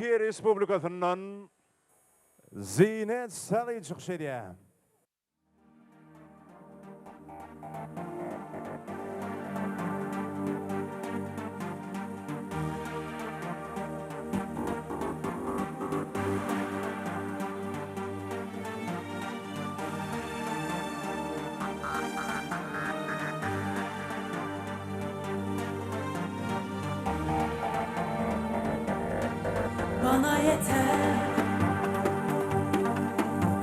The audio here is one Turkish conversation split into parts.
Türkiye Respublikası'ndan Ziynet Sali çıkış ediyor. Bana yeter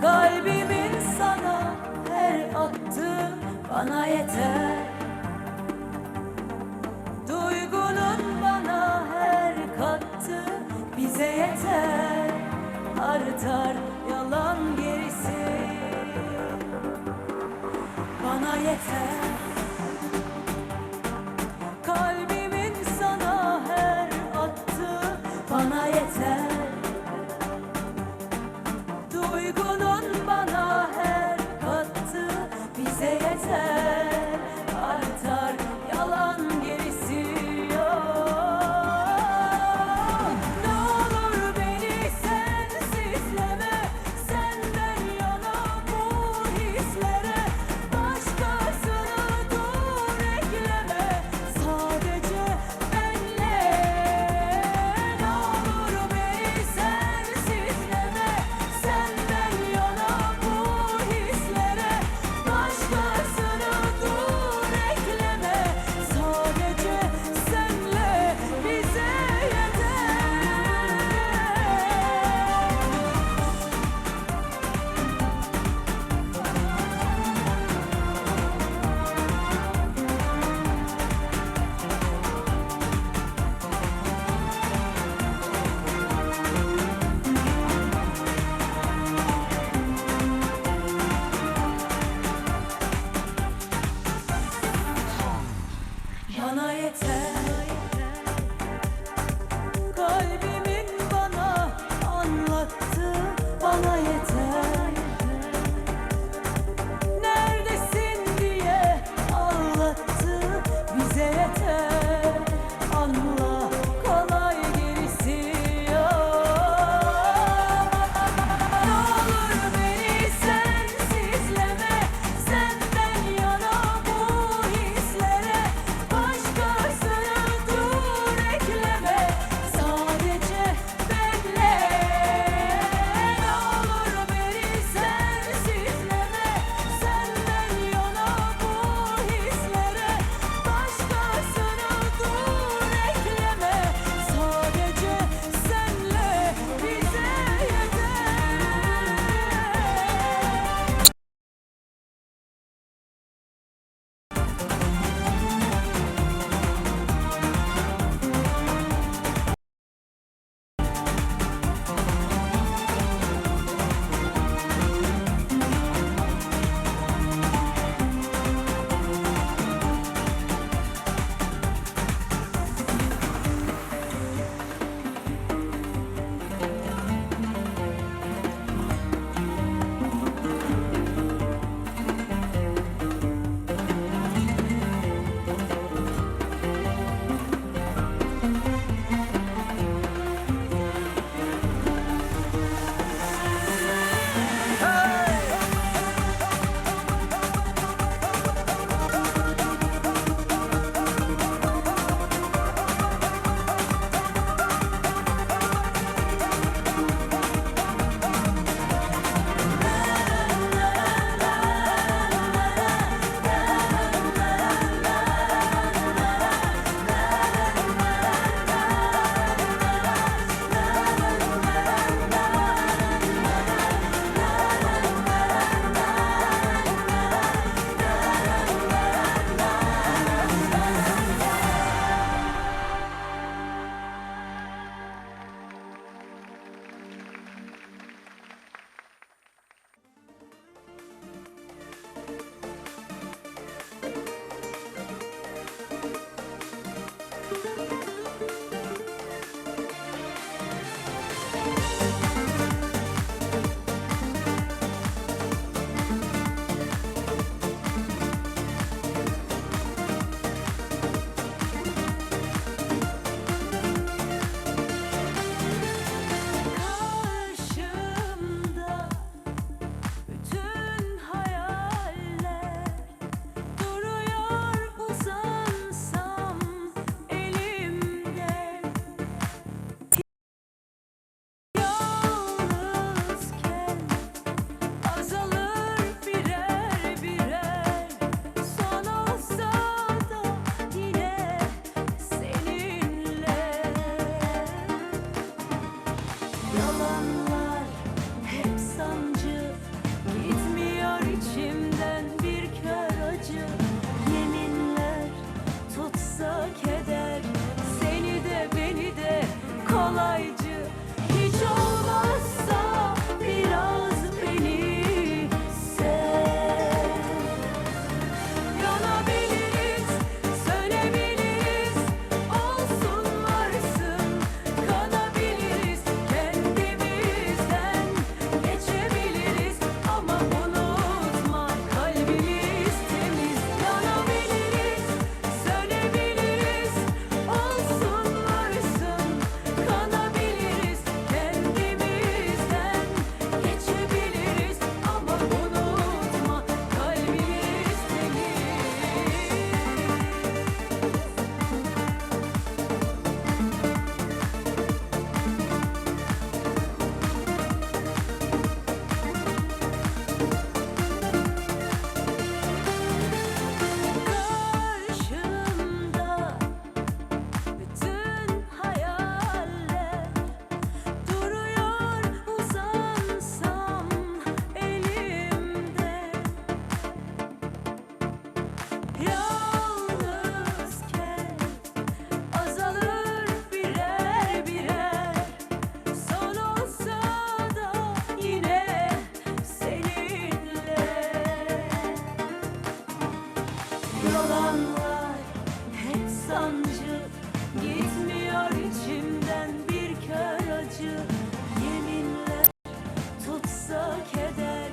kalbimin sana her attığı, bana yeter duygunun bana her kattığı, bize yeter artar yalan gerisi. Bana yeter kalbimin sana her attığı, bana yeter duygunun bana her kattığı, bize yeter artar yalan gerisi. Ne olur beni sensizleme, senden yana bu hislere başkasını dur ekleme, sadece benle. Ne olur beni Yalanlar hep sancı, gitmiyor içimden bir kör acı. Yeminler tutsa keder, seni de beni de kolaycı. Hiç olmazsa biraz beni sev. Yanabiliriz, sönebiliriz, olsun varsın. Kanabiliriz, kendimizden geçebiliriz. Ama unutma, kalbimiz temiz. Yanabiliriz, sönebiliriz, olsun varsın. Kanabiliriz, kendimizden geçebiliriz. Ama unutma, kalbimiz temiz. Karşımda bütün hayaller duruyor, uzansam elimde. Yalnızken azalır birer birer. Son olsa da yine seninle. Yalanlar hep sancı, gitmiyor içimden bir kör acı. Yeminler tutsa keder,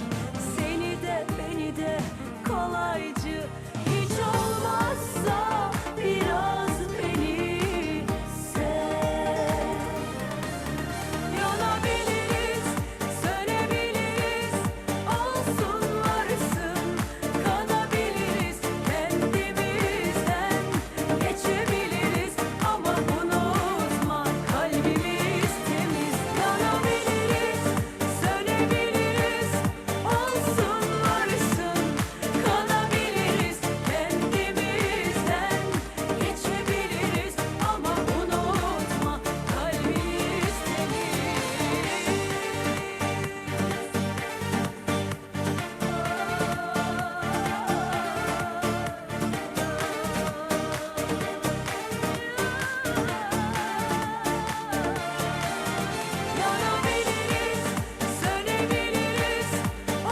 seni de beni de kolaycı. Hiç olmazsa biraz beni sev. Yanabiliriz, sönebiliriz, olsun varsın. Kanabiliriz, kendimizden geçebiliriz. Ama unutma, kalbimiz temiz. Yanabiliriz, sönebiliriz, olsun varsın. Kanabiliriz, kendimizden geçebiliriz. Ama unutma, kalbimiz temiz. Yanabiliriz, sönebiliriz,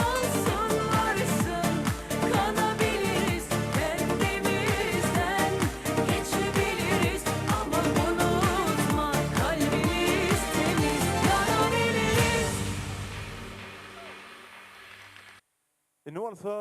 olsun varsın. Kanabiliriz, kendimizden geçebiliriz. Ama unutma, kalbimiz temiz. Yanabiliriz. إنه ورثة